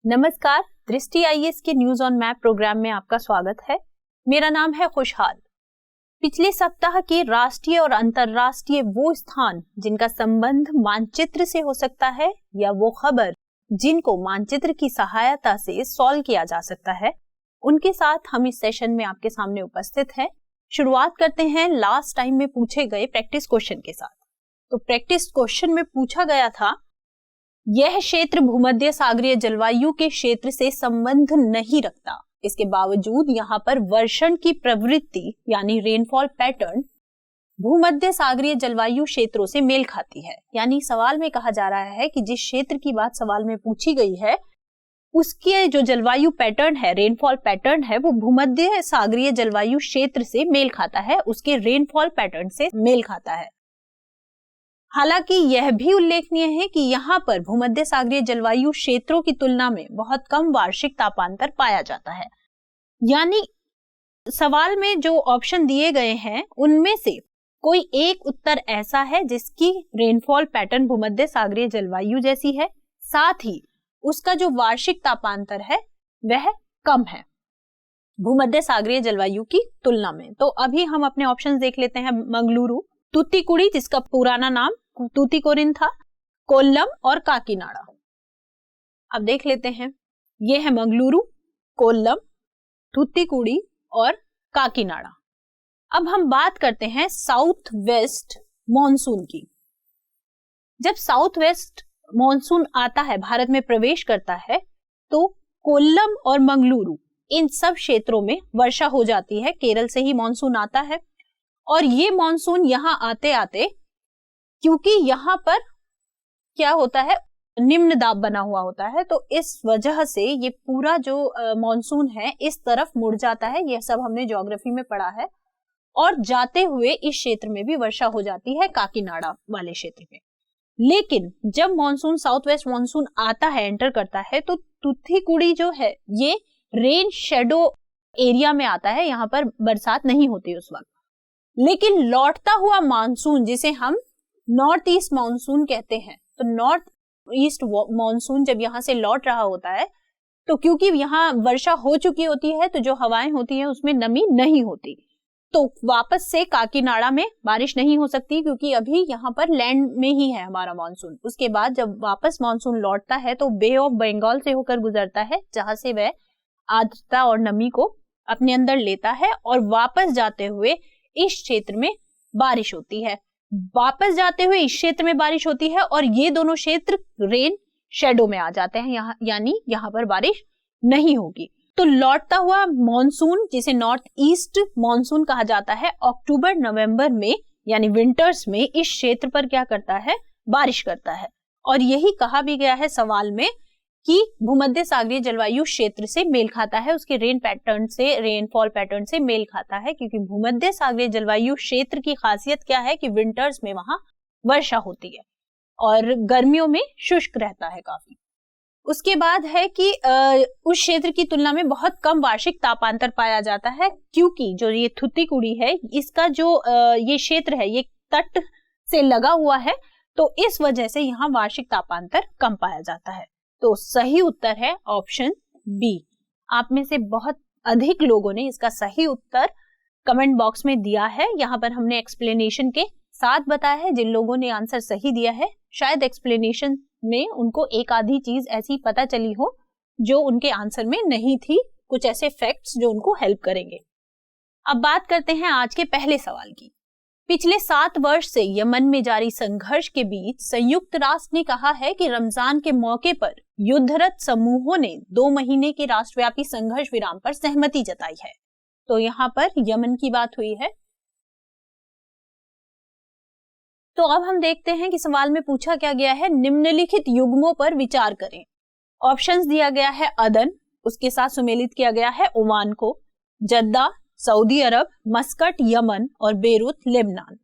नमस्कार, दृष्टि आईएएस के न्यूज ऑन मैप प्रोग्राम में आपका स्वागत है। मेरा नाम है खुशहाल। पिछले सप्ताह के राष्ट्रीय और अंतर्राष्ट्रीय वो स्थान जिनका संबंध मानचित्र से हो सकता है या वो खबर जिनको मानचित्र की सहायता से सॉल्व किया जा सकता है, उनके साथ हम इस सेशन में आपके सामने उपस्थित हैं। शुरुआत करते हैं लास्ट टाइम में पूछे गए प्रैक्टिस क्वेश्चन के साथ। तो प्रैक्टिस क्वेश्चन में पूछा गया था, यह क्षेत्र भूमध्य सागरीय जलवायु के क्षेत्र से संबंध नहीं रखता, इसके बावजूद यहाँ पर वर्षण की प्रवृत्ति यानी रेनफॉल पैटर्न भूमध्य सागरीय जलवायु क्षेत्रों से मेल खाती है। यानी सवाल में कहा जा रहा है कि जिस क्षेत्र की बात सवाल में पूछी गई है उसके जो जलवायु पैटर्न है, रेनफॉल पैटर्न है, वो भूमध्य सागरीय जलवायु क्षेत्र से मेल खाता है, उसके रेनफॉल पैटर्न से मेल खाता है। हालांकि यह भी उल्लेखनीय है कि यहाँ पर भूमध्य सागरीय जलवायु क्षेत्रों की तुलना में बहुत कम वार्षिक तापांतर पाया जाता है। यानी सवाल में जो ऑप्शन दिए गए हैं उनमें से कोई एक उत्तर ऐसा है जिसकी रेनफॉल पैटर्न भूमध्य सागरीय जलवायु जैसी है, साथ ही उसका जो वार्षिक तापांतर है वह कम है भूमध्य सागरीय जलवायु की तुलना में। तो अभी हम अपने ऑप्शंस देख लेते हैं। मंगलुरु, तूतीकुड़ी जिसका पुराना नाम तूतीकोरिन था, कोल्लम और काकीनाडा। अब देख लेते हैं, ये है मंगलुरु, कोल्लम, तूतीकुड़ी और काकीनाडा। अब हम बात करते हैं साउथ वेस्ट मॉनसून की। जब साउथ वेस्ट मॉनसून आता है, भारत में प्रवेश करता है, तो कोल्लम और मंगलुरु इन सब क्षेत्रों में वर्षा हो जाती है। केरल से ही मॉनसून आता है और ये मॉनसून यहाँ आते आते, क्योंकि यहाँ पर क्या होता है, निम्न दाब बना हुआ होता है, तो इस वजह से ये पूरा जो मॉनसून है इस तरफ मुड़ जाता है। यह सब हमने ज्योग्राफी में पढ़ा है। और जाते हुए इस क्षेत्र में भी वर्षा हो जाती है, काकीनाडा वाले क्षेत्र में। लेकिन जब मॉनसून साउथ वेस्ट मॉनसून आता है, एंटर करता है, तो तूतीकुड़ी जो है ये रेन शेडो एरिया में आता है, यहाँ पर बरसात नहीं होती उस वक्त। लेकिन लौटता हुआ मानसून जिसे हम नॉर्थ ईस्ट मानसून कहते हैं, तो नॉर्थ ईस्ट मानसून जब यहाँ से लौट रहा होता है, तो क्योंकि यहाँ वर्षा हो चुकी होती है तो जो हवाएं होती हैं उसमें नमी नहीं होती, तो वापस से काकीनाडा में बारिश नहीं हो सकती, क्योंकि अभी यहाँ पर लैंड में ही है हमारा मानसून। उसके बाद जब वापस मानसून लौटता है तो बे ऑफ बंगाल से होकर गुजरता है, जहां से वह आर्द्रता और नमी को अपने अंदर लेता है और वापस जाते हुए इस क्षेत्र में बारिश होती है। वापस जाते हुए इस क्षेत्र में बारिश होती है और ये दोनों क्षेत्र रेन शेडो में आ जाते हैं, यानी यहाँ पर बारिश नहीं होगी। तो लौटता हुआ मॉनसून जिसे नॉर्थ ईस्ट मॉनसून कहा जाता है, अक्टूबर नवंबर में यानी विंटर्स में इस क्षेत्र पर क्या करता है, बारिश करता है। और यही कहा भी गया है सवाल में कि भूमध्य सागरीय जलवायु क्षेत्र से मेल खाता है, उसके रेनफॉल पैटर्न से मेल खाता है, क्योंकि भूमध्य सागरीय जलवायु क्षेत्र की खासियत क्या है कि विंटर्स में वहां वर्षा होती है और गर्मियों में शुष्क रहता है काफी। उसके बाद है कि उस क्षेत्र की तुलना में बहुत कम वार्षिक तापांतर पाया जाता है, क्योंकि जो ये तूतीकुड़ी है इसका जो ये क्षेत्र है ये तट से लगा हुआ है, तो इस वजह से यहाँ वार्षिक तापांतर कम पाया जाता है। तो सही उत्तर है ऑप्शन बी। आप में से बहुत अधिक लोगों ने इसका सही उत्तर कमेंट बॉक्स में दिया है। यहाँ पर हमने एक्सप्लेनेशन के साथ बताया है। जिन लोगों ने आंसर सही दिया है, शायद एक्सप्लेनेशन में उनको एक आधी चीज ऐसी पता चली हो जो उनके आंसर में नहीं थी, कुछ ऐसे फैक्ट्स जो उनको हेल्प करेंगे। अब बात करते हैं आज के पहले सवाल की। पिछले 7 वर्ष से यमन में जारी संघर्ष के बीच संयुक्त राष्ट्र ने कहा है कि रमजान के मौके पर युद्धरत समूहों ने 2 महीने के राष्ट्रव्यापी संघर्ष विराम पर सहमति जताई है। तो यहाँ पर यमन की बात हुई है। तो अब हम देखते हैं कि सवाल में पूछा क्या गया है, निम्नलिखित युग्मों पर विचार करें। ऑप्शंस दिया गया है अदन, उसके साथ सुमेलित किया गया है ओमान को, जद्दा सऊदी अरब, मस्कट यमन और बेरूत लेबनान।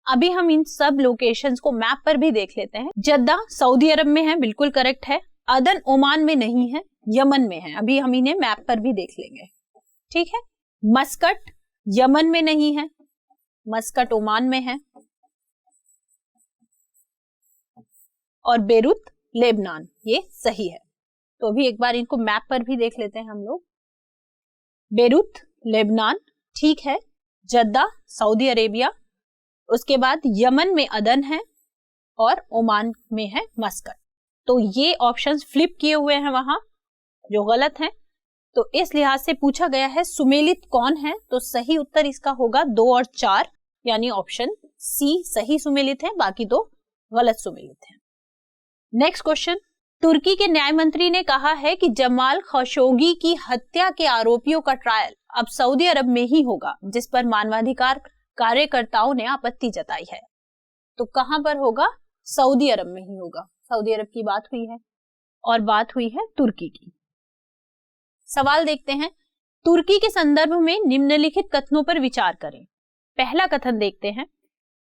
अभी हम इन सब लोकेशंस को मैप पर भी देख लेते हैं। जद्दा सऊदी अरब में है, बिल्कुल करेक्ट है। अदन ओमान में नहीं है, यमन में है। अभी हम इन्हें मैप पर भी देख लेंगे, ठीक है। मस्कट यमन में नहीं है, मस्कट ओमान में है, और बेरूत लेबनान, ये सही है। तो अभी एक बार इनको मैप पर भी देख लेते हैं हम लोग। बेरूत लेबनान, ठीक है, जद्दा सऊदी अरेबिया, उसके बाद यमन में अदन है और ओमान में है मस्कट। तो ये ऑप्शंस फ्लिप किए हुए हैं वहां, जो गलत हैं। तो इस लिहाज से पूछा गया है सुमेलित कौन है, तो सही उत्तर इसका होगा 2 और 4, यानी ऑप्शन सी सही सुमेलित है, बाकी दो गलत सुमेलित हैं। नेक्स्ट क्वेश्चन, तुर्की के न्याय मंत्री ने कहा है कि जमाल खशोगी की हत्या के आरोपियों का ट्रायल अब सऊदी अरब में ही होगा, जिस पर मानवाधिकार कार्यकर्ताओं ने आपत्ति जताई है। तो कहां पर होगा? सऊदी अरब में ही होगा। सऊदी अरब की बात हुई है और बात हुई है तुर्की की। सवाल देखते हैं, तुर्की के संदर्भ में निम्नलिखित कथनों पर विचार करें। पहला कथन देखते हैं।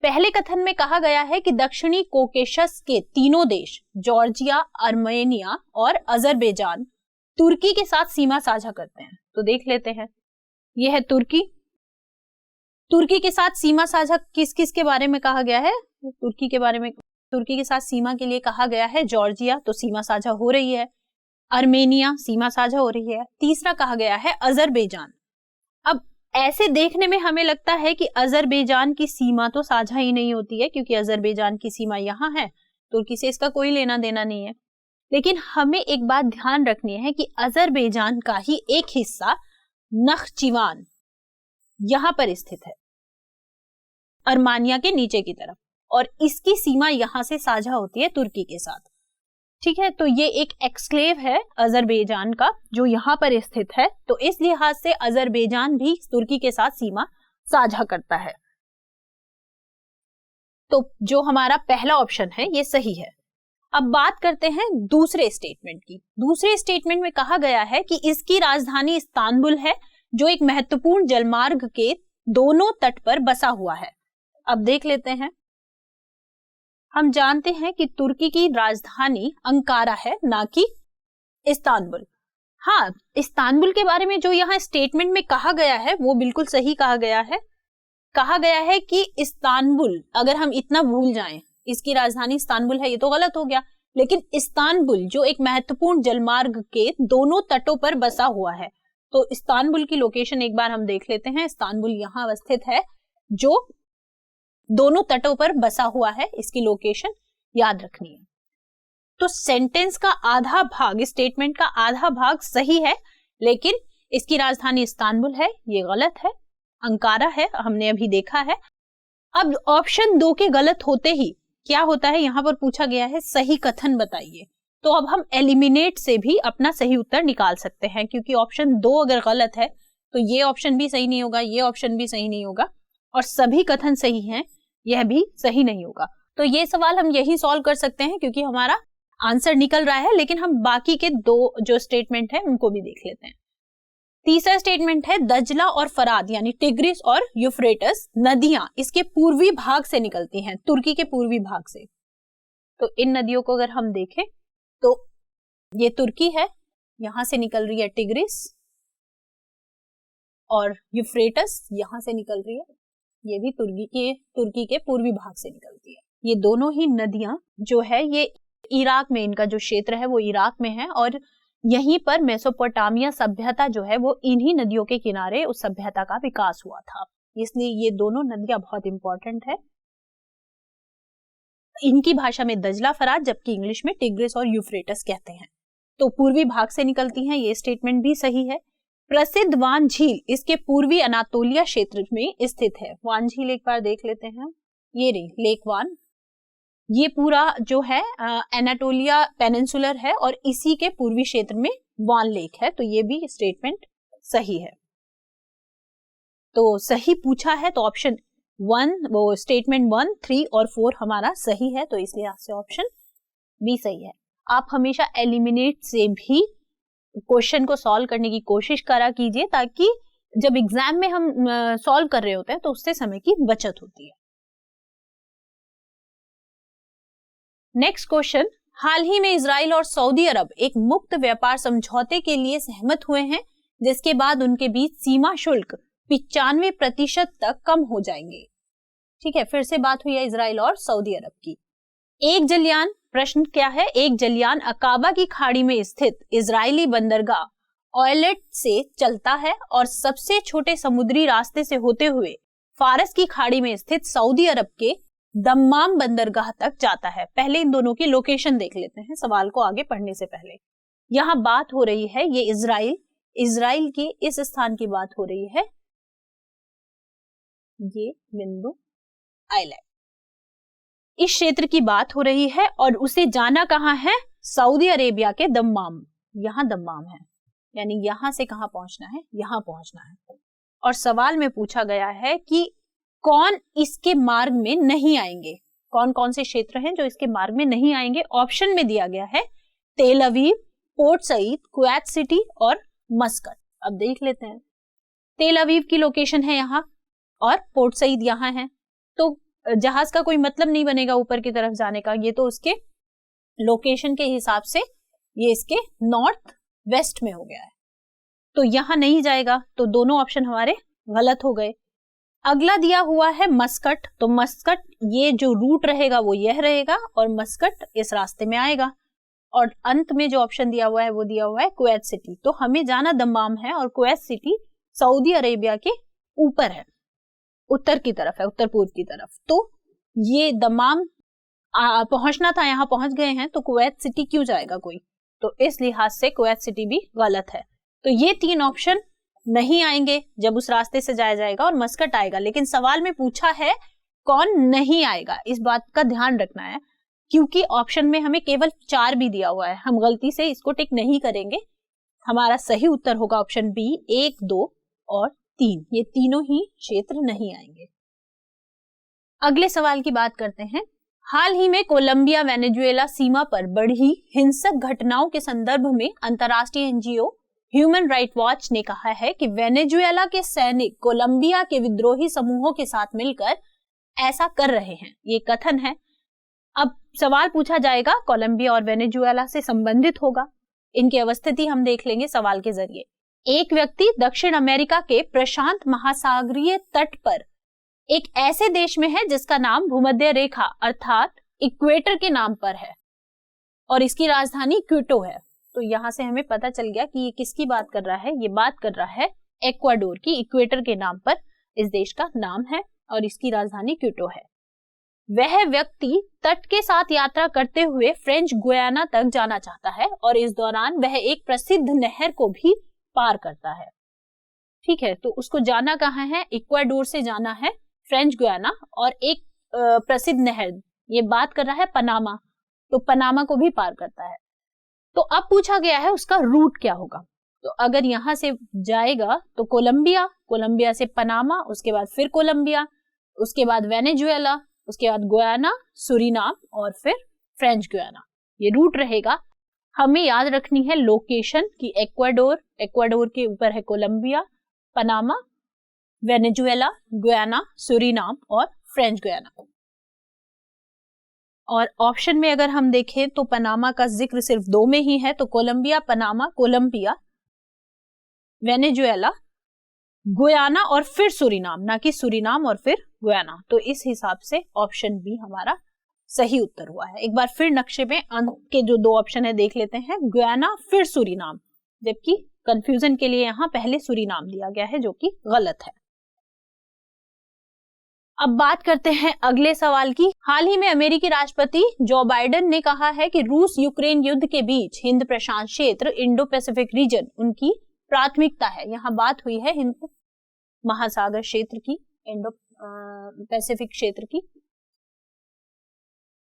पहले कथन में कहा गया है कि दक्षिणी कोकेशस के तीनों देश जॉर्जिया, आर्मेनिया और अजरबैजान तुर्की के साथ सीमा साझा करते हैं। तो देख लेते हैं, यह है तुर्की। तुर्की के साथ सीमा साझा किस किस के बारे में कहा गया है? तुर्की के बारे में, तुर्की के साथ सीमा के लिए कहा गया है जॉर्जिया, तो सीमा साझा हो रही है। आर्मेनिया सीमा साझा हो रही है। तीसरा कहा गया है अजरबैजान। अब ऐसे देखने में हमें लगता है कि अजरबैजान की सीमा तो साझा ही नहीं होती है, क्योंकि अजरबैजान की सीमा यहाँ है, तुर्की से इसका कोई लेना देना नहीं है। लेकिन हमें एक बात ध्यान रखनी है कि अजरबैजान का ही एक हिस्सा नखचिवान यहां पर स्थित है, आर्मेनिया के नीचे की तरफ, और इसकी सीमा यहां से साझा होती है तुर्की के साथ। ठीक है, तो ये एक एक्सक्लेव है अजरबैजान का जो यहां पर स्थित है, तो इस लिहाज से अजरबैजान भी तुर्की के साथ सीमा साझा करता है। तो जो हमारा पहला ऑप्शन है ये सही है। अब बात करते हैं दूसरे स्टेटमेंट की। दूसरे स्टेटमेंट में कहा गया है कि इसकी राजधानी इस्तांबुल है, जो एक महत्वपूर्ण जलमार्ग के दोनों तट पर बसा हुआ है। अब देख लेते हैं, हम जानते हैं कि तुर्की की राजधानी अंकारा है, ना कि इस्तांबुल। हाँ, इस्तांबुल के बारे में जो यहाँ स्टेटमेंट में कहा गया है वो बिल्कुल सही कहा गया है। कहा गया है कि इस्तांबुल, अगर हम इतना भूल जाएं इसकी राजधानी इस्तांबुल है, ये तो गलत हो गया, लेकिन इस्तांबुल जो एक महत्वपूर्ण जलमार्ग के दोनों तटों पर बसा हुआ है, तो इस्तांबुल की लोकेशन एक बार हम देख लेते हैं। इस्तांबुल यहाँ अवस्थित है, जो दोनों तटों पर बसा हुआ है, इसकी लोकेशन याद रखनी है। तो सेंटेंस का आधा भाग, स्टेटमेंट का आधा भाग सही है, लेकिन इसकी राजधानी इस्तांबुल है ये गलत है, अंकारा है, हमने अभी देखा है। अब ऑप्शन 2 के गलत होते ही क्या होता है, यहां पर पूछा गया है सही कथन बताइए। तो अब हम एलिमिनेट से भी अपना सही उत्तर निकाल सकते हैं, क्योंकि ऑप्शन 2 अगर गलत है तो ये ऑप्शन भी सही नहीं होगा, ये ऑप्शन भी सही नहीं होगा, और सभी कथन सही हैं यह भी सही नहीं होगा। तो ये सवाल हम यही सॉल्व कर सकते हैं, क्योंकि हमारा आंसर निकल रहा है। लेकिन हम बाकी के 2 जो स्टेटमेंट है उनको भी देख लेते हैं। तीसरा स्टेटमेंट है दजला और फराद यानी टिग्रिस और यूफ्रेटस नदियां इसके पूर्वी भाग से निकलती हैं, तुर्की के पूर्वी भाग से। तो इन नदियों को अगर हम देखें तो ये तुर्की है, यहां से निकल रही है टिग्रिस, और यूफ्रेटस यहां से निकल रही है, ये भी तुर्की के पूर्वी भाग से निकलती है। ये दोनों ही नदियां जो है ये इराक में, इनका जो क्षेत्र है वो इराक में है, और यहीं पर मेसोपोटामिया सभ्यता जो है वो इन्हीं नदियों के किनारे उस सभ्यता का विकास हुआ था। इसलिए ये दोनों नदियां बहुत इंपॉर्टेंट है। इनकी भाषा में दजला फराद, जबकि इंग्लिश में टिग्रिस और यूफ्रेटस कहते हैं। तो पूर्वी भाग से निकलती हैं, ये स्टेटमेंट भी सही है। प्रसिद्ध वान झील इसके पूर्वी अनातोलिया क्षेत्र में स्थित है। वान झील एक बार देख लेते हैं, ये रही लेक वान, ये पूरा जो है एनाटोलिया पेनिनसुलर है और इसी के पूर्वी क्षेत्र में वान लेक है, तो ये भी स्टेटमेंट सही है। तो सही पूछा है तो ऑप्शन 1, वो स्टेटमेंट 1, 3 और 4 हमारा सही है, तो इसलिए आपसे ऑप्शन बी सही है। आप हमेशा एलिमिनेट से भी क्वेश्चन को सॉल्व करने की कोशिश करा कीजिए, ताकि जब एग्जाम में हम सॉल्व कर रहे होते हैं तो उससे समय की बचत होती है। नेक्स्ट क्वेश्चन, हाल ही में इजराइल और सऊदी अरब एक मुक्त व्यापार समझौते के लिए सहमत हुए हैं, जिसके बाद उनके बीच सीमा शुल्क 95% तक कम हो जाएंगे। ठीक है, फिर से बात हुई है इजराइल और सऊदी अरब की। एक जलयान प्रश्न क्या है, एक जलयान अकाबा की खाड़ी में स्थित इजरायली बंदरगाह ऑयलेट से चलता है और सबसे छोटे समुद्री रास्ते से होते हुए फारस की खाड़ी में स्थित सऊदी अरब के दम्माम बंदरगाह तक जाता है। पहले इन दोनों की लोकेशन देख लेते हैं सवाल को आगे पढ़ने से पहले। यहाँ बात हो रही है, ये इजराइल के इस स्थान की बात हो रही है, ये बिंदु आइलैंड, इस क्षेत्र की बात हो रही है और उसे जाना कहाँ है, सऊदी अरेबिया के दम्माम। यहाँ दम्माम है, यानी यहां से कहां पहुंचना है, यहां पहुंचना है। और सवाल में पूछा गया है कि कौन इसके मार्ग में नहीं आएंगे, कौन कौन से क्षेत्र हैं जो इसके मार्ग में नहीं आएंगे। ऑप्शन में दिया गया है तेल Aviv, Port Said, Kuwait city और मस्कट। अब देख लेते हैं, तेल अवीव की लोकेशन है यहाँ और पोर्ट सईद यहाँ है, तो जहाज का कोई मतलब नहीं बनेगा ऊपर की तरफ जाने का, ये तो उसके लोकेशन के हिसाब से ये इसके नॉर्थ वेस्ट में हो गया है, तो यहां नहीं जाएगा, तो दोनों ऑप्शन हमारे गलत हो गए। अगला दिया हुआ है मस्कट, तो मस्कट ये जो रूट रहेगा वो यह रहेगा और मस्कट इस रास्ते में आएगा। और अंत में जो ऑप्शन दिया हुआ है वो दिया हुआ है कुवैत सिटी, तो हमें जाना दम्माम है और कुवैत सिटी सऊदी अरेबिया के ऊपर है, उत्तर की तरफ है, उत्तर पूर्व की तरफ। तो ये दम्माम पहुंचना था, यहाँ पहुंच गए हैं, तो कुवैत सिटी क्यों जाएगा कोई, तो इस लिहाज से कुवैत सिटी भी गलत है। तो ये तीन ऑप्शन नहीं आएंगे जब उस रास्ते से जाया जाएगा और मस्कट आएगा। लेकिन सवाल में पूछा है कौन नहीं आएगा, इस बात का ध्यान रखना है, क्योंकि ऑप्शन में हमें केवल 4 भी दिया हुआ है, हम गलती से इसको टिक नहीं करेंगे। हमारा सही उत्तर होगा ऑप्शन बी, 1, 2 और 3, ये तीनों ही क्षेत्र नहीं आएंगे। अगले सवाल की बात करते हैं। हाल ही में कोलंबिया वेनेजुएला सीमा पर बढ़ी हिंसक घटनाओं के संदर्भ में अंतर्राष्ट्रीय एनजीओ ह्यूमन राइट वॉच ने कहा है कि वेनेजुएला के सैनिक कोलंबिया के विद्रोही समूहों के साथ मिलकर ऐसा कर रहे हैं, ये कथन है। अब सवाल पूछा जाएगा कोलंबिया और वेनेजुएला से संबंधित होगा, इनकी अवस्थिति हम देख लेंगे सवाल के जरिए। एक व्यक्ति दक्षिण अमेरिका के प्रशांत महासागरीय तट पर एक ऐसे देश में है जिसका नाम भूमध्य रेखा अर्थात इक्वेटर के नाम पर है और इसकी राजधानी क्यूटो है। तो यहां से हमें पता चल गया कि ये किसकी बात कर रहा है, ये बात कर रहा है एक्वाडोर की, इक्वेटर के नाम पर इस देश का नाम है और इसकी राजधानी क्यूटो है। वह व्यक्ति तट के साथ यात्रा करते हुए फ्रेंच गुयाना तक जाना चाहता है और इस दौरान वह एक प्रसिद्ध नहर को भी पार करता है। ठीक है, तो उसको जाना कहाँ है, इक्वाडोर से जाना है फ्रेंच गुयाना और एक प्रसिद्ध नहर, ये बात कर रहा है पनामा, तो पनामा को भी पार करता है। तो अब पूछा गया है उसका रूट क्या होगा, तो अगर यहां से जाएगा तो कोलंबिया, कोलंबिया से पनामा, उसके बाद फिर कोलंबिया, उसके बाद वेनेजुएला, उसके बाद गुयाना, सूरीनाम और फिर फ्रेंच गुयाना, ये रूट रहेगा। हमें याद रखनी है लोकेशन की एक्वाडोर, एक्वाडोर के ऊपर है Colombia, Panama, Venezuela, Guyana, Suriname और फ्रेंच गुयाना। और ऑप्शन में अगर हम देखें तो पनामा का जिक्र सिर्फ 2 में ही है, तो Colombia, Panama, Colombia, Venezuela, Guyana और फिर सूरीनाम, ना कि सूरीनाम और फिर गुयाना। तो इस हिसाब से ऑप्शन बी हमारा सही उत्तर हुआ है। एक बार फिर नक्शे में अंक के जो 2 ऑप्शन है देख लेते हैं, गुयाना फिर सूरीनाम, जबकि कंफ्यूजन के लिए यहाँ पहले सूरीनाम दिया गया है जो कि गलत है। अब बात करते हैं अगले सवाल की। हाल ही में अमेरिकी राष्ट्रपति जो बाइडेन ने कहा है कि रूस यूक्रेन युद्ध के बीच हिंद प्रशांत क्षेत्र, इंडो पैसिफिक रीजन उनकी प्राथमिकता है। यहाँ बात हुई है हिंद महासागर क्षेत्र की, इंडो पैसिफिक क्षेत्र की।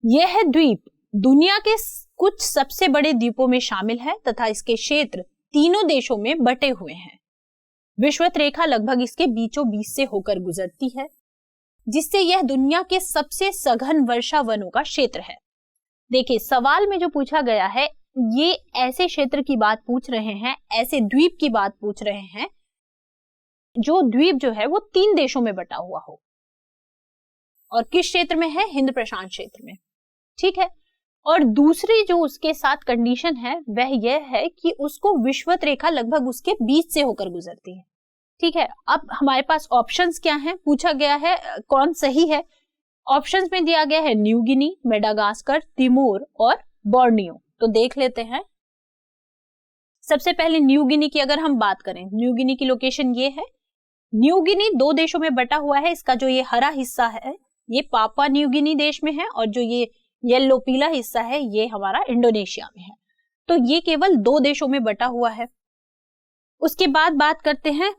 यह द्वीप दुनिया के कुछ सबसे बड़े द्वीपों में शामिल है तथा इसके क्षेत्र तीनों देशों में बटे हुए हैं। विषुवत रेखा लगभग इसके बीचों बीच से होकर गुजरती है, जिससे यह दुनिया के सबसे सघन वर्षा वनों का क्षेत्र है। देखिए सवाल में जो पूछा गया है ये ऐसे क्षेत्र की बात पूछ रहे हैं, ऐसे द्वीप की बात पूछ रहे हैं जो द्वीप जो है वो 3 देशों में बटा हुआ हो, और किस क्षेत्र में है, हिंद प्रशांत क्षेत्र में। ठीक है, और दूसरी जो उसके साथ कंडीशन है वह यह है कि उसको विषुवत रेखा लगभग उसके बीच से होकर गुजरती है। ठीक है, अब हमारे पास ऑप्शंस क्या हैं, पूछा गया है कौन सही है, ऑप्शंस में दिया गया है न्यू गिनी, मेडागास्कर, तिमोर और बोर्नियो। तो देख लेते हैं। सबसे पहले न्यू गिनी की अगर हम बात करें, न्यू गिनी की लोकेशन ये है। न्यू गिनी 2 देशों में बटा हुआ है। इसका जो ये हरा हिस्सा है ये पापुआ न्यू गिनी देश में है और जो ये येलो पीला हिस्सा है ये हमारा इंडोनेशिया में है। तो ये केवल 2 देशों में बटा हुआ है। उसके बाद बात करते हैं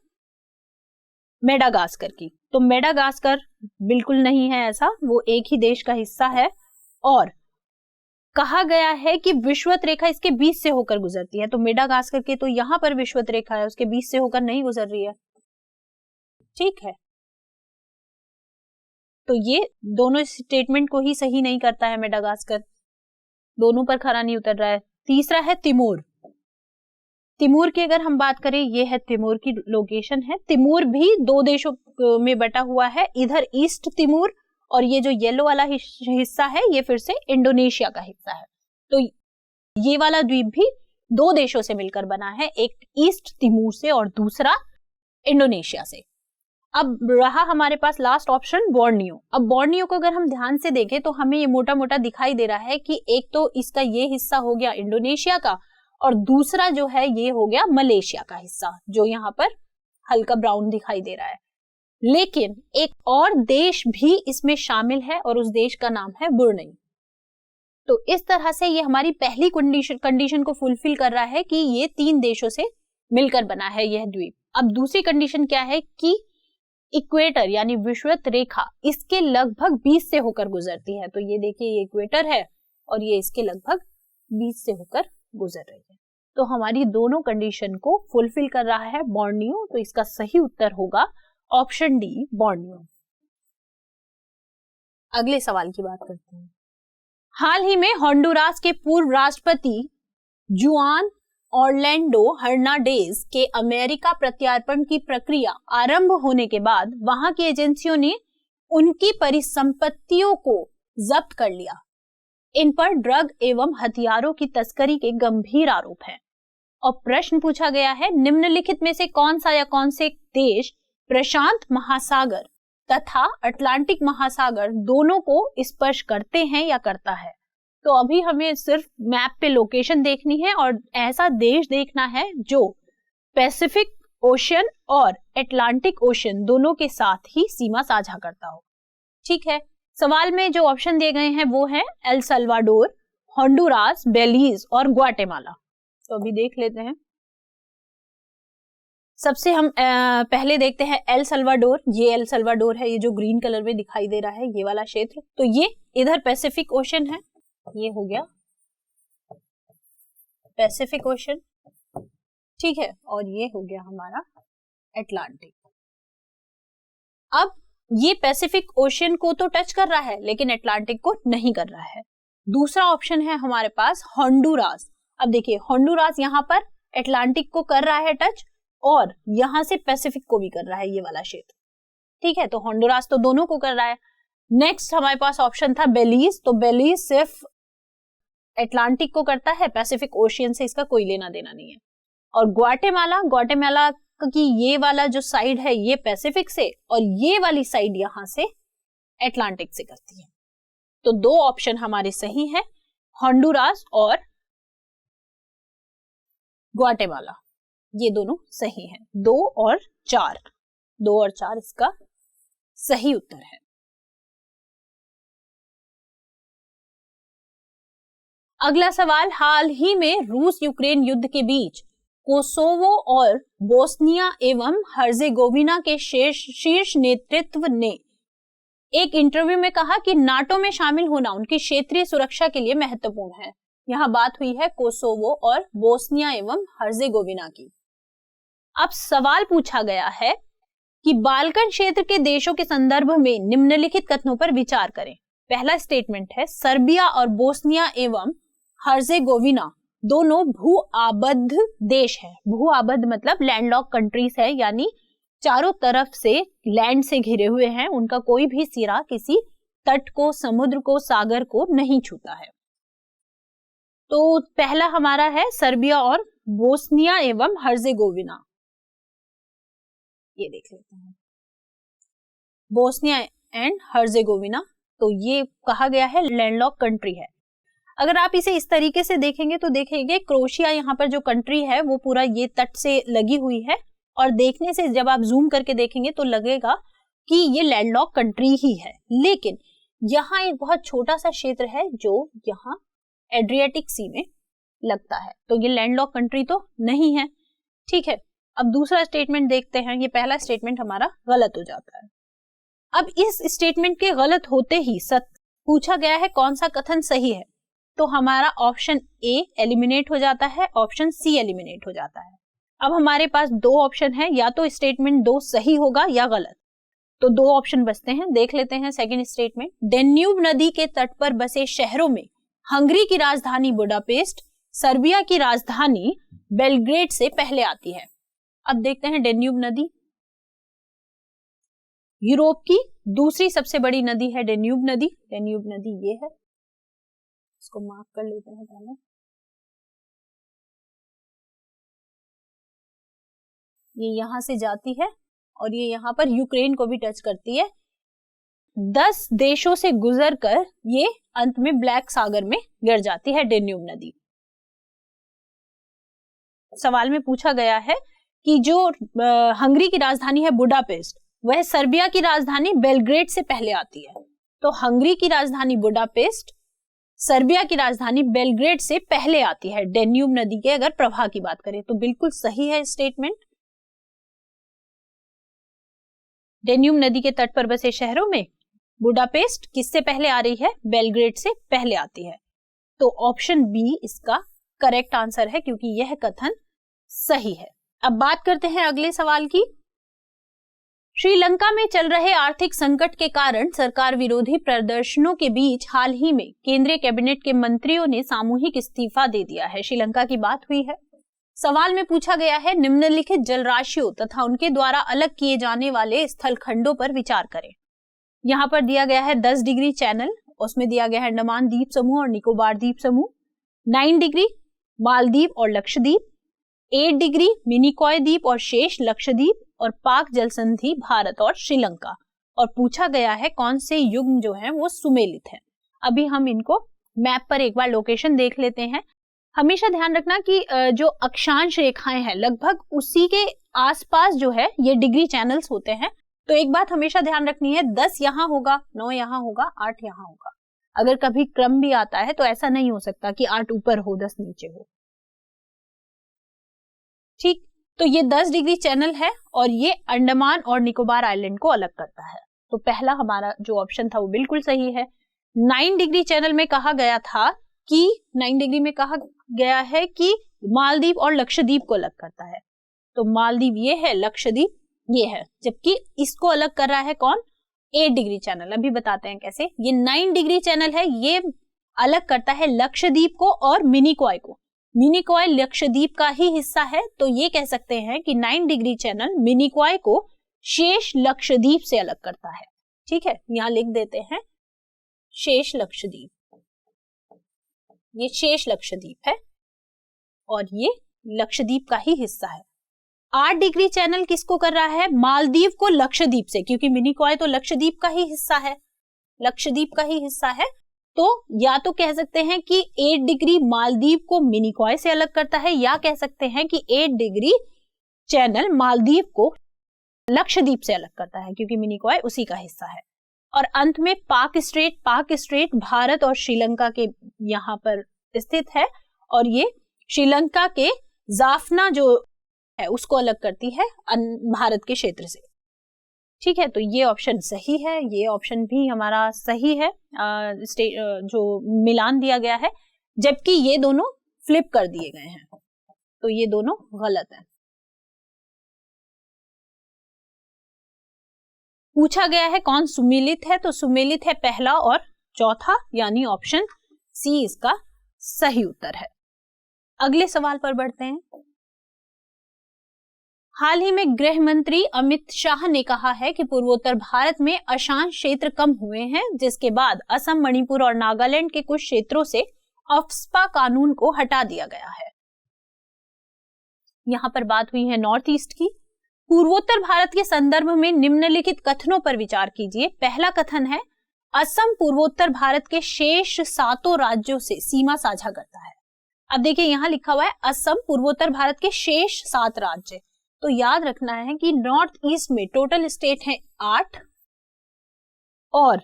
मेडागास्कर की। तो मेडागास्कर बिल्कुल नहीं है ऐसा, वो एक ही देश का हिस्सा है और कहा गया है कि विषुवत रेखा इसके बीच से होकर गुजरती है। तो मेडागास्कर के तो यहां पर विषुवत रेखा है, उसके बीच से होकर नहीं गुजर रही है। ठीक है, तो ये दोनों स्टेटमेंट को ही सही नहीं करता है मेडागास्कर, दोनों पर खरा नहीं उतर रहा है। तीसरा है तिमोर। तिमोर की अगर हम बात करें, ये है तिमोर की लोकेशन है। तिमोर भी 2 देशों में बटा हुआ है, इधर ईस्ट तिमोर और ये जो येलो वाला हिस्सा है ये फिर से इंडोनेशिया का हिस्सा है। तो ये वाला द्वीप भी 2 देशों से मिलकर बना है, एक ईस्ट तिमोर से और दूसरा इंडोनेशिया से। अब रहा हमारे पास लास्ट ऑप्शन बोर्नियो। अब बोर्नियो को अगर हम ध्यान से देखें तो हमें ये मोटा मोटा दिखाई दे रहा है कि एक तो इसका ये हिस्सा हो गया इंडोनेशिया का और दूसरा जो है ये हो गया मलेशिया का हिस्सा, जो यहाँ पर हल्का ब्राउन दिखाई दे रहा है। लेकिन एक और देश भी इसमें शामिल है और उस देश का नाम है ब्रुनेई। तो इस तरह से ये हमारी पहली कंडीशन को फुलफिल कर रहा है कि ये 3 देशों से मिलकर बना है यह द्वीप। अब दूसरी कंडीशन क्या है कि इक्वेटर यानी विषुवत रेखा इसके लगभग 20 से होकर गुजरती है। तो ये देखिए ये इक्वेटर है और ये इसके लगभग 20 से होकर गुजर रही है। तो हमारी दोनों कंडीशन को फुलफिल कर रहा है बोर्नियो। तो इसका सही उत्तर होगा ऑप्शन डी बोर्नियो। अगले सवाल की बात करते हैं। हाल ही में होंडुरास के पूर्व राष्ट्रपति जुआन ऑरलैंडो हर्नांडेज के अमेरिका प्रत्यार्पण की प्रक्रिया आरंभ होने के बाद वहां की एजेंसियों ने उनकी परिसंपत्तियों को जब्त कर लिया। इन पर ड्रग एवं हथियारों की तस्करी के गंभीर आरोप हैं और प्रश्न पूछा गया है निम्नलिखित में से कौन सा या कौन से देश प्रशांत महासागर तथा अटलांटिक महासागर दोनों को स्पर्श करते हैं या करता है। तो अभी हमें सिर्फ मैप पे लोकेशन देखनी है और ऐसा देश देखना है जो पैसिफिक ओशियन और अटलांटिक ओशियन दोनों के साथ ही सीमा साझा करता हो। ठीक है, सवाल में जो ऑप्शन दिए गए हैं वो है एल सल्वाडोर, होंडुरास, बेलीज और ग्वाटेमाला। तो अभी देख लेते हैं। सबसे हम पहले देखते हैं एल सल्वाडोर। ये एल सल्वाडोर है, ये जो ग्रीन कलर में दिखाई दे रहा है ये वाला क्षेत्र। तो ये इधर पैसिफिक ओशन है, ये हो गया पैसिफिक ओशन। ठीक है, और ये हो गया हमारा अटलांटिक। अब ये पैसिफिक ओशन को तो टच कर रहा है लेकिन अटलांटिक को नहीं कर रहा है। दूसरा ऑप्शन है हमारे पास होंडुरास। अब देखिए होंडुरास यहाँ पर अटलांटिक को कर रहा है टच और यहां से पैसिफिक को भी कर रहा है ये वाला क्षेत्र। ठीक है, तो होंडुरास तो दोनों को कर रहा है। नेक्स्ट हमारे पास ऑप्शन था बेलीज। तो बेलीज सिर्फ अटलांटिक को करता है, पैसिफिक ओशियन से इसका कोई लेना देना नहीं है। और ग्वाटेमाला, ग्वाटेमाला की ये वाला जो साइड है ये पैसिफिक से और ये वाली साइड यहां से अटलांटिक से करती है। तो 2 ऑप्शन हमारे सही है, होंडुरास और ग्वाटेमाला, ये दोनों सही हैं। 2 और 4 इसका सही उत्तर है। अगला सवाल, हाल ही में रूस यूक्रेन युद्ध के बीच कोसोवो और बोस्निया एवं हर्जेगोविना के शीर्ष नेतृत्व ने एक इंटरव्यू में कहा कि नाटो में शामिल होना उनकी क्षेत्रीय सुरक्षा के लिए महत्वपूर्ण है। यहां बात हुई है कोसोवो और बोस्निया एवं हर्जेगोविना की। अब सवाल पूछा गया है कि बाल्कन क्षेत्र के देशों के संदर्भ में निम्नलिखित कथनों पर विचार करें। पहला स्टेटमेंट है सर्बिया और बोस्निया एवं हर्जेगोविना दोनों भू आबद्ध देश है। भू आबद्ध मतलब लैंडलॉक कंट्रीज है, यानी चारों तरफ से लैंड से घिरे हुए हैं, उनका कोई भी सिरा किसी तट को, समुद्र को, सागर को नहीं छूता है। तो पहला हमारा है सर्बिया और बोस्निया एवं हर्जेगोविना। ये देख लेते हैं, बोस्निया एंड हर्जेगोविना तो ये कहा गया है लैंडलॉक कंट्री है। अगर आप इसे इस तरीके से देखेंगे तो देखेंगे क्रोएशिया यहाँ पर जो कंट्री है वो पूरा ये तट से लगी हुई है, और देखने से जब आप जूम करके देखेंगे तो लगेगा कि ये लैंडलॉक कंट्री ही है। लेकिन यहाँ एक बहुत छोटा सा क्षेत्र है जो यहाँ एड्रियाटिक सी में लगता है, तो ये लैंडलॉक कंट्री तो नहीं है। ठीक है, अब दूसरा स्टेटमेंट देखते हैं। ये पहला स्टेटमेंट हमारा गलत हो जाता है। अब इस स्टेटमेंट के गलत होते ही पूछा गया है कौन सा कथन सही है, तो हमारा ऑप्शन ए एलिमिनेट हो जाता है, ऑप्शन सी एलिमिनेट हो जाता है। अब हमारे पास दो ऑप्शन है, या तो स्टेटमेंट 2 सही होगा या गलत, तो दो ऑप्शन बचते हैं। देख लेते हैं सेकंड स्टेटमेंट। डेन्यूब नदी के तट पर बसे शहरों में हंगरी की राजधानी बुडापेस्ट सर्बिया की राजधानी बेलग्रेड से पहले आती है। अब देखते हैं डेन्यूब नदी यूरोप की दूसरी सबसे बड़ी नदी है डेन्यूब नदी। डेन्यूब नदी ये है, इसको मार्क कर लेते हैं पहले। ये यहां से जाती है और ये यहां पर यूक्रेन को भी टच करती है। 10 देशों से गुजरकर ये अंत में ब्लैक सागर में गिर जाती है डेन्यूब नदी। सवाल में पूछा गया है कि जो हंगरी की राजधानी है बुडापेस्ट, वह सर्बिया की राजधानी बेलग्रेड से पहले आती है। तो हंगरी की राजधानी बुडापेस्ट सर्बिया की राजधानी बेलग्रेड से पहले आती है डेन्यूब नदी के अगर प्रवाह की बात करें तो। बिल्कुल सही है स्टेटमेंट। डेन्यूब नदी के तट पर बसे शहरों में बुडापेस्ट किससे पहले आ रही है? बेलग्रेड से पहले आती है। तो ऑप्शन बी इसका करेक्ट आंसर है, क्योंकि यह कथन सही है। अब बात करते हैं अगले सवाल की। श्रीलंका में चल रहे आर्थिक संकट के कारण सरकार विरोधी प्रदर्शनों के बीच हाल ही में केंद्रीय कैबिनेट के मंत्रियों ने सामूहिक इस्तीफा दे दिया है। श्रीलंका की बात हुई है। सवाल में पूछा गया है निम्नलिखित जलराशियों तथा उनके द्वारा अलग किए जाने वाले स्थल खंडों पर विचार करें। यहाँ पर दिया गया है 10 डिग्री चैनल, उसमें दिया गया है अंडमान द्वीप समूह और निकोबार द्वीप समूह। 9 डिग्री मालदीव और लक्षद्वीप, 8 डिग्री मिनिकॉय द्वीप और शेष लक्षद्वीप, और पाक जल संधि भारत और श्रीलंका। और पूछा गया है कौन से युग्म जो है वो सुमेलित है। अभी हम इनको मैप पर एक बार लोकेशन देख लेते हैं। हमेशा ध्यान रखना कि जो अक्षांश रेखाएं हैं लगभग उसी के आसपास जो है ये डिग्री चैनल्स होते हैं। तो एक बात हमेशा ध्यान रखनी है, 10 यहाँ होगा, 9 यहाँ होगा, 8 यहाँ होगा। अगर कभी क्रम भी आता है तो ऐसा नहीं हो सकता कि 8 ऊपर हो 10 नीचे हो। ठीक, तो ये 10 डिग्री चैनल है और ये अंडमान और निकोबार आइलैंड को अलग करता है। तो पहला हमारा जो ऑप्शन था वो बिल्कुल सही है। 9 डिग्री चैनल में कहा गया था कि 9 डिग्री में कहा गया है कि मालदीव और लक्षद्वीप को अलग करता है। तो मालदीव ये है, लक्षद्वीप ये है, जबकि इसको अलग कर रहा है कौन? 8 डिग्री चैनल। अभी बताते हैं कैसे। ये 9 डिग्री चैनल है, ये अलग करता है लक्षद्वीप को और मिनिकॉय को। मिनिकॉय लक्षद्वीप का ही हिस्सा है, तो ये कह सकते हैं कि 9 डिग्री चैनल मिनिकॉय को शेष लक्षद्वीप से अलग करता है। ठीक है, यहां लिख देते हैं शेष लक्षद्वीप। ये शेष लक्षद्वीप है और ये लक्षद्वीप का ही हिस्सा है। 8 डिग्री चैनल किसको कर रहा है? मालदीव को लक्षद्वीप से, क्योंकि मिनिकॉय तो लक्षद्वीप का ही हिस्सा है, लक्षद्वीप का ही हिस्सा है। तो या तो कह सकते हैं कि 8 डिग्री मालदीव को मिनिकॉय से अलग करता है, या कह सकते हैं कि 8 डिग्री चैनल मालदीव को लक्षद्वीप से अलग करता है, क्योंकि मिनिकॉय उसी का हिस्सा है। और अंत में पाक स्ट्रेट भारत और श्रीलंका के यहाँ पर स्थित है, और ये श्रीलंका के जाफना जो है उसको अलग करती है भारत के क्षेत्र से। ठीक है, तो ये ऑप्शन सही है, ये ऑप्शन भी हमारा सही है। जो मिलान दिया गया है, जबकि ये दोनों फ्लिप कर दिए गए हैं, तो ये दोनों गलत है। पूछा गया है कौन सुमेलित है, तो सुमेलित है पहला और चौथा, यानी ऑप्शन सी इसका सही उत्तर है। अगले सवाल पर बढ़ते हैं। हाल ही में गृह मंत्री अमित शाह ने कहा है कि पूर्वोत्तर भारत में अशांत क्षेत्र कम हुए हैं, जिसके बाद असम, मणिपुर और नागालैंड के कुछ क्षेत्रों से अफ्स्पा कानून को हटा दिया गया है। यहां पर बात हुई है नॉर्थ ईस्ट की। पूर्वोत्तर भारत के संदर्भ में निम्नलिखित कथनों पर विचार कीजिए। पहला कथन है, असम पूर्वोत्तर भारत के शेष 7 राज्यों से सीमा साझा करता है। अब देखिए यहाँ लिखा हुआ है असम पूर्वोत्तर भारत के शेष 7 राज्य, तो याद रखना है कि नॉर्थ ईस्ट में टोटल स्टेट है 8 और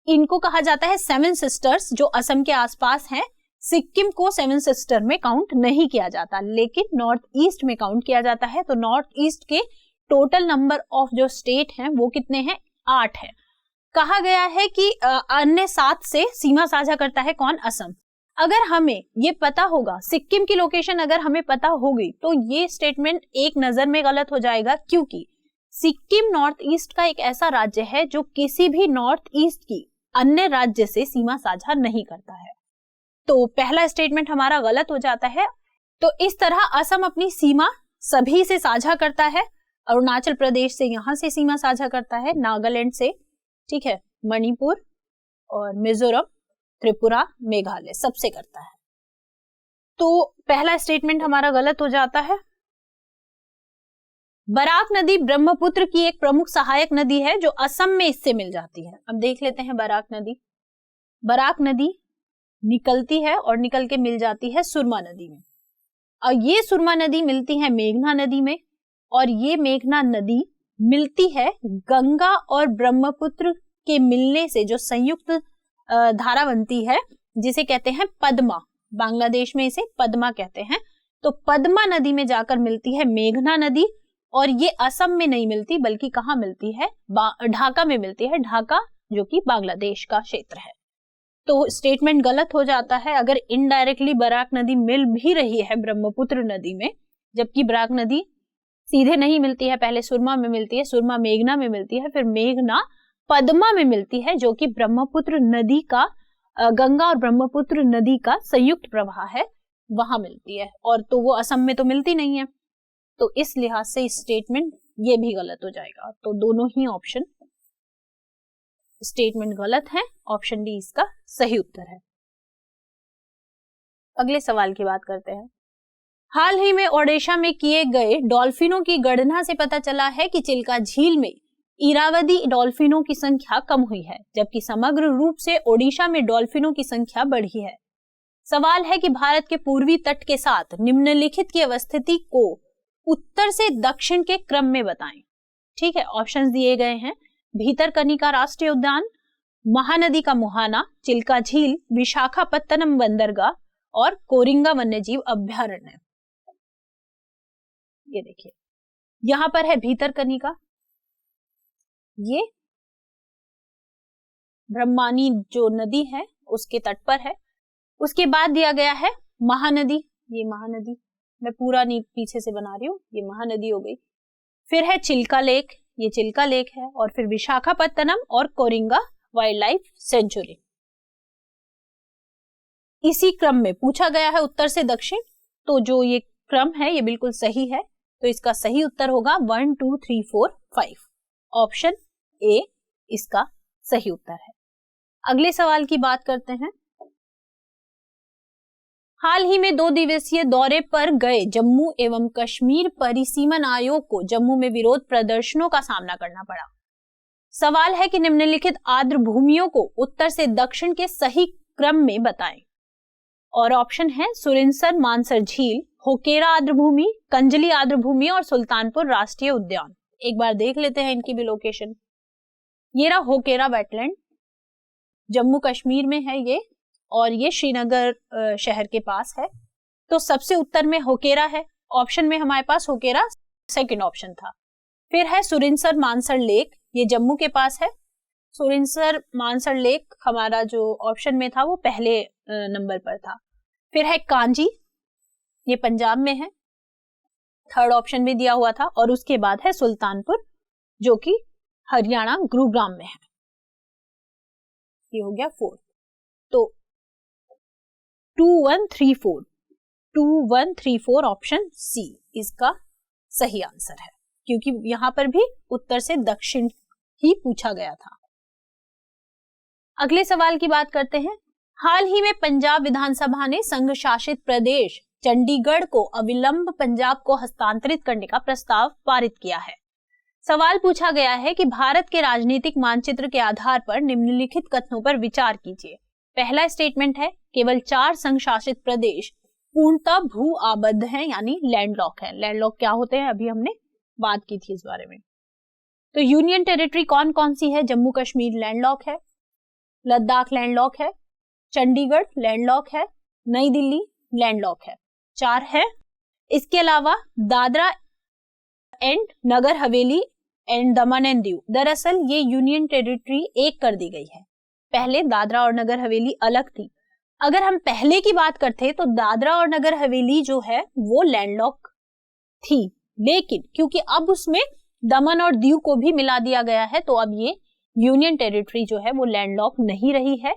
इनको कहा जाता है 7 सिस्टर्स जो असम के आसपास हैं। सिक्किम को 7 सिस्टर में काउंट नहीं किया जाता, लेकिन नॉर्थ ईस्ट में काउंट किया जाता है। तो नॉर्थ ईस्ट के टोटल नंबर ऑफ जो स्टेट हैं वो कितने हैं? 8 है। कहा गया है कि अन्य 7 से सीमा साझा करता है कौन? असम। अगर हमें ये पता होगा, सिक्किम की लोकेशन अगर हमें पता होगी, तो ये स्टेटमेंट एक नजर में गलत हो जाएगा, क्योंकि सिक्किम नॉर्थ ईस्ट का एक ऐसा राज्य है जो किसी भी नॉर्थ ईस्ट की अन्य राज्य से सीमा साझा नहीं करता है। तो पहला स्टेटमेंट हमारा गलत हो जाता है। तो इस तरह असम अपनी सीमा सभी से साझा करता है। अरुणाचल प्रदेश से यहां से सीमा साझा करता है, नागालैंड से, ठीक है, मणिपुर और मिजोरम, त्रिपुरा, मेघालय सबसे करता है। तो पहला स्टेटमेंट हमारा गलत हो जाता है। बराक नदी ब्रह्मपुत्र की एक प्रमुख सहायक नदी है जो असम में इससे मिल जाती है। अब देख लेते हैं बराक नदी। बराक नदी निकलती है और निकल के मिल जाती है सुरमा नदी में, और ये सुरमा नदी मिलती है मेघना नदी में, और ये मेघना नदी मिलती है गंगा और ब्रह्मपुत्र के मिलने से जो संयुक्त धारा बनती है, जिसे कहते हैं पद्मा। बांग्लादेश में इसे पद्मा कहते हैं। तो पद्मा नदी में जाकर मिलती है मेघना नदी, और ये असम में नहीं मिलती बल्कि कहाँ मिलती है? ढाका में मिलती है। ढाका जो कि बांग्लादेश का क्षेत्र है। तो स्टेटमेंट गलत हो जाता है। अगर इनडायरेक्टली बराक नदी मिल भी रही है ब्रह्मपुत्र नदी में, जबकि बराक नदी सीधे नहीं मिलती है, पहले सुरमा में मिलती है, सुरमा मेघना में मिलती है, फिर मेघना पद्मा में मिलती है, जो कि ब्रह्मपुत्र नदी का, गंगा और ब्रह्मपुत्र नदी का संयुक्त प्रवाह है, वहां मिलती है। और तो वो असम में तो मिलती नहीं है, तो इस लिहाज से स्टेटमेंट ये भी गलत हो जाएगा। तो दोनों ही ऑप्शन स्टेटमेंट गलत है। ऑप्शन डी इसका सही उत्तर है। अगले सवाल की बात करते हैं। हाल ही में ओडिशा में किए गए डॉल्फिनों की गणना से पता चला है कि चिल्का झील में इरावदी डॉल्फिनों की संख्या कम हुई है, जबकि समग्र रूप से ओडिशा में डॉल्फिनों की संख्या बढ़ी है। सवाल है कि भारत के पूर्वी तट के साथ निम्नलिखित की अवस्थिति को उत्तर से दक्षिण के क्रम में बताएं। ठीक है, ऑप्शंस दिए गए हैं। भीतरकनिका राष्ट्रीय उद्यान, महानदी का मुहाना, चिल्का झील, विशाखापत्तनम बंदरगाह और कोरिंगा वन्यजीव अभ्यारण्य। ये देखिए यहां पर है भीतरकनिका, ये ब्रह्मानी जो नदी है उसके तट पर है। उसके बाद दिया गया है महानदी, ये महानदी, मैं पूरा नहीं पीछे से बना रही हूँ, ये महानदी हो गई। फिर है चिल्का लेक, ये चिल्का लेक है, और फिर विशाखापत्तनम और कोरिंगा वाइल्ड लाइफ सेंचुरी। इसी क्रम में पूछा गया है उत्तर से दक्षिण, तो जो ये क्रम है ये बिल्कुल सही है। तो इसका सही उत्तर होगा 1 2 3 4 5। ऑप्शन ए इसका सही उत्तर है। अगले सवाल की बात करते हैं। हाल ही में 2 दिवसीय दौरे पर गए जम्मू एवं कश्मीर परिसीमन आयोग को जम्मू में विरोध प्रदर्शनों का सामना करना पड़ा। सवाल है कि निम्नलिखित आर्द्र भूमियों को उत्तर से दक्षिण के सही क्रम में बताएं। और ऑप्शन है सुरिनसर मानसर झील, होकेरा आर्द्र भूमि, कंजली आर्द्र भूमि और सुल्तानपुर राष्ट्रीय उद्यान। एक बार देख लेते हैं इनकी भी लोकेशन। ये रहा होकेरा वेटलैंड, जम्मू कश्मीर में है ये, और ये श्रीनगर शहर के पास है। तो सबसे उत्तर में होकेरा है। ऑप्शन में हमारे पास होकेरा सेकंड ऑप्शन था। फिर है सुरिनसर मानसर लेक, ये जम्मू के पास है। सुरिनसर मानसर लेक हमारा जो ऑप्शन में था वो पहले नंबर पर था। फिर है कांजी, ये पंजाब में है, थर्ड ऑप्शन में दिया हुआ था। और उसके बाद है सुल्तानपुर जो कि हरियाणा गुरुग्राम में है, ये हो गया 4। तो 2134 ऑप्शन सी इसका सही आंसर है, क्योंकि यहां पर भी उत्तर से दक्षिण ही पूछा गया था। अगले सवाल की बात करते हैं। हाल ही में पंजाब विधानसभा ने संघ शासित प्रदेश चंडीगढ़ को अविलंब पंजाब को हस्तांतरित करने का प्रस्ताव पारित किया है। सवाल पूछा गया है कि भारत के राजनीतिक मानचित्र के आधार पर निम्नलिखित कथनों पर विचार कीजिए। पहला स्टेटमेंट है केवल 4 संघ शासित प्रदेश पूर्णतः भू आबद्ध हैं, यानी लैंडलॉक है। लैंडलॉक क्या होते हैं अभी हमने बात की थी इस बारे में। तो यूनियन टेरिटरी कौन कौन सी है? जम्मू कश्मीर लैंडलॉक है, लद्दाख लैंडलॉक है, चंडीगढ़ लैंडलॉक है, नई दिल्ली लैंडलॉक है। 4 है। इसके अलावा Dadra and Nagar Haveli and Daman and Diu, दरअसल ये यूनियन टेरिटरी एक कर दी गई है। पहले दादरा और नगर हवेली अलग थी। अगर हम पहले की बात करते तो दादरा और नगर हवेली जो है वो लैंडलॉक थी, लेकिन क्योंकि अब उसमें दमन और दीव को भी मिला दिया गया है तो अब ये यूनियन टेरिटरी जो है वो लैंडलॉक नहीं रही है,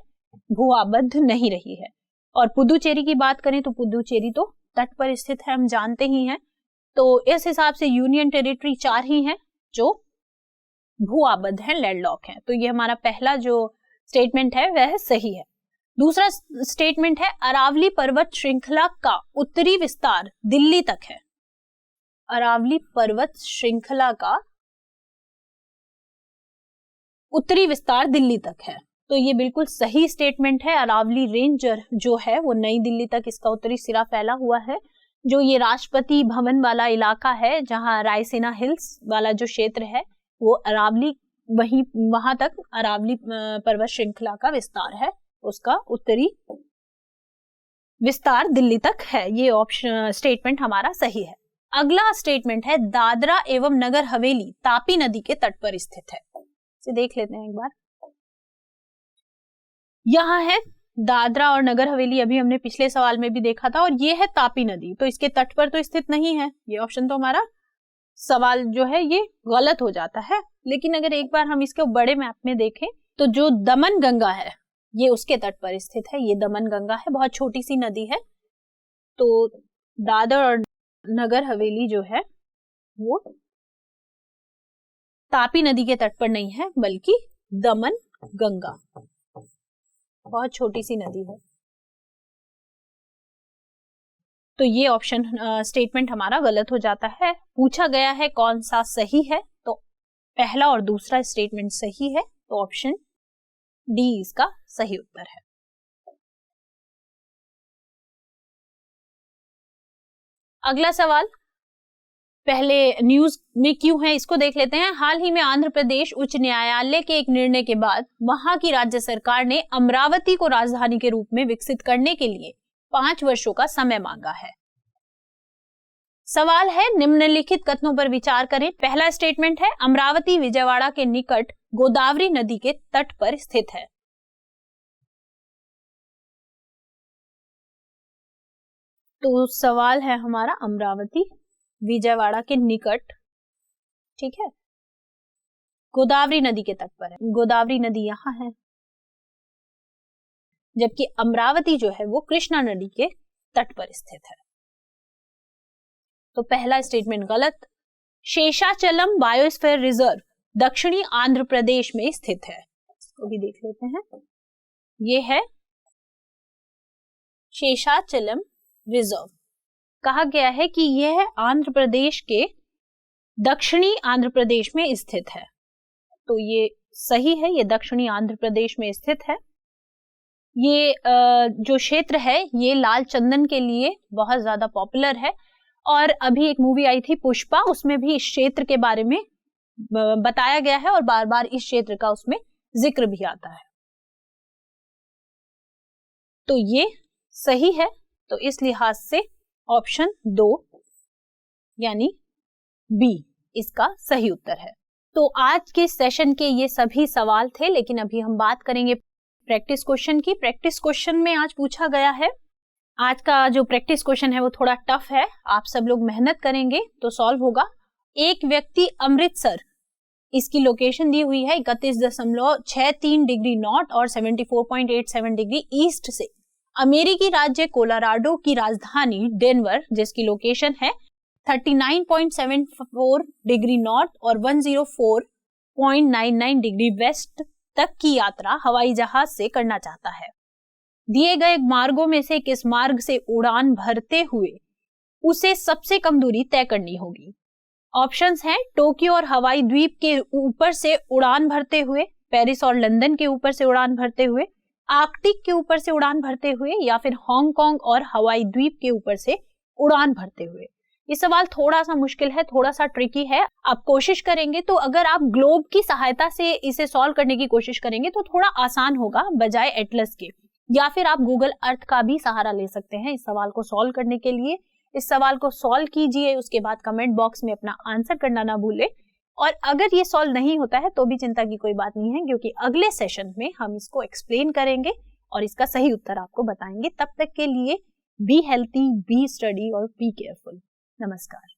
भू आबद्ध नहीं रही है। और पुदुचेरी की बात करें तो पुदुचेरी तो तट पर स्थित है, हम जानते ही हैं। तो इस हिसाब से यूनियन टेरिटरी 4 ही हैं जो भू आबद्ध है, लैंडलॉक है। तो ये हमारा पहला जो स्टेटमेंट है वह सही है। दूसरा स्टेटमेंट है अरावली पर्वत श्रृंखला का उत्तरी विस्तार दिल्ली तक है। अरावली पर्वत श्रृंखला का उत्तरी विस्तार दिल्ली तक है, तो ये बिल्कुल सही स्टेटमेंट है। अरावली रेंज जो है वो नई दिल्ली तक इसका उत्तरी सिरा फैला हुआ है। जो ये राष्ट्रपति भवन वाला इलाका है, जहां रायसीना हिल्स वाला जो क्षेत्र है वो अरावली, वहां तक अरावली पर्वत श्रृंखला का विस्तार है, उसका उत्तरी विस्तार दिल्ली तक है। ये ऑप्शन स्टेटमेंट हमारा सही है। अगला स्टेटमेंट है दादरा एवं नगर हवेली तापी नदी के तट पर स्थित है। इसे देख लेते हैं एक बार। यहां है दादरा और नगर हवेली, अभी हमने पिछले सवाल में भी देखा था, और ये है तापी नदी, तो इसके तट पर तो स्थित नहीं है। ये ऑप्शन तो हमारा सवाल जो है ये गलत हो जाता है। लेकिन अगर एक बार हम इसके बड़े मैप में देखें तो जो दमन गंगा है ये उसके तट पर स्थित है। ये दमन गंगा है, बहुत छोटी सी नदी है। तो दादर और नगर हवेली जो है वो तापी नदी के तट पर नहीं है, बल्कि दमन गंगा, बहुत छोटी सी नदी है। तो ये ऑप्शन स्टेटमेंट हमारा गलत हो जाता है। पूछा गया है कौन सा सही है, तो पहला और दूसरा स्टेटमेंट सही है, तो ऑप्शन डी इसका सही उत्तर है। अगला सवाल पहले न्यूज में क्यों है इसको देख लेते हैं। हाल ही में आंध्र प्रदेश उच्च न्यायालय के एक निर्णय के बाद वहां की राज्य सरकार ने अमरावती को राजधानी के रूप में विकसित करने के लिए 5 वर्षों का समय मांगा है। सवाल है निम्नलिखित कथनों पर विचार करें। पहला स्टेटमेंट है अमरावती विजयवाड़ा के निकट गोदावरी नदी के तट पर स्थित है। तो सवाल है हमारा अमरावती विजयवाड़ा के निकट, ठीक है, गोदावरी नदी के तट पर है। गोदावरी नदी यहां है, जबकि अमरावती जो है वो कृष्णा नदी के तट पर स्थित है। तो पहला स्टेटमेंट गलत। शेषाचलम बायोस्फीयर रिजर्व दक्षिणी आंध्र प्रदेश में स्थित है, इसको भी देख लेते हैं। ये है शेषाचलम रिजर्व। कहा गया है कि यह आंध्र प्रदेश के दक्षिणी आंध्र प्रदेश में स्थित है, तो ये सही है, ये दक्षिणी आंध्र प्रदेश में स्थित है। ये जो क्षेत्र है ये लाल चंदन के लिए बहुत ज्यादा पॉपुलर है, और अभी एक मूवी आई थी पुष्पा, उसमें भी इस क्षेत्र के बारे में बताया गया है और बार बार इस क्षेत्र का उसमें जिक्र भी आता है। तो ये सही है, तो इस लिहाज से ऑप्शन 2 यानी बी इसका सही उत्तर है। तो आज के सेशन के ये सभी सवाल थे, लेकिन अभी हम बात करेंगे प्रैक्टिस क्वेश्चन की। प्रैक्टिस क्वेश्चन में आज पूछा गया है, आज का जो प्रैक्टिस क्वेश्चन है वो थोड़ा टफ है, आप सब लोग मेहनत करेंगे तो सॉल्व होगा। एक व्यक्ति अमृतसर, इसकी लोकेशन दी हुई है 31.63 डिग्री नॉर्थ और 74.87 डिग्री ईस्ट से अमेरिकी राज्य कोलोराडो की राजधानी डेनवर, जिसकी लोकेशन है 39.74 डिग्री नॉर्थ और 104.99 डिग्री वेस्ट तक की यात्रा हवाई जहाज से करना चाहता है। दिए गए मार्गों में से किस मार्ग से उड़ान भरते हुए उसे सबसे कम दूरी तय करनी होगी? ऑप्शंस हैं टोक्यो और हवाई द्वीप के ऊपर से उड़ान भरते हुए, पेरिस और लंदन के ऊपर से उड़ान भरते हुए, आर्कटिक के ऊपर से उड़ान भरते हुए, या फिर हांगकांग और हवाई द्वीप के ऊपर से उड़ान भरते हुए। ये सवाल थोड़ा सा मुश्किल है, थोड़ा सा ट्रिकी है। आप कोशिश करेंगे तो अगर आप ग्लोब की सहायता से इसे सॉल्व करने की कोशिश करेंगे तो थोड़ा आसान होगा बजाय एटलस के, या फिर आप गूगल अर्थ का भी सहारा ले सकते हैं इस सवाल को सॉल्व करने के लिए। इस सवाल को सॉल्व कीजिए, उसके बाद कमेंट बॉक्स में अपना आंसर करना ना भूलें। और अगर ये सॉल्व नहीं होता है तो भी चिंता की कोई बात नहीं है, क्योंकि अगले सेशन में हम इसको एक्सप्लेन करेंगे और इसका सही उत्तर आपको बताएंगे। तब तक के लिए बी हेल्थी, बी स्टडी और बी केयरफुल। नमस्कार।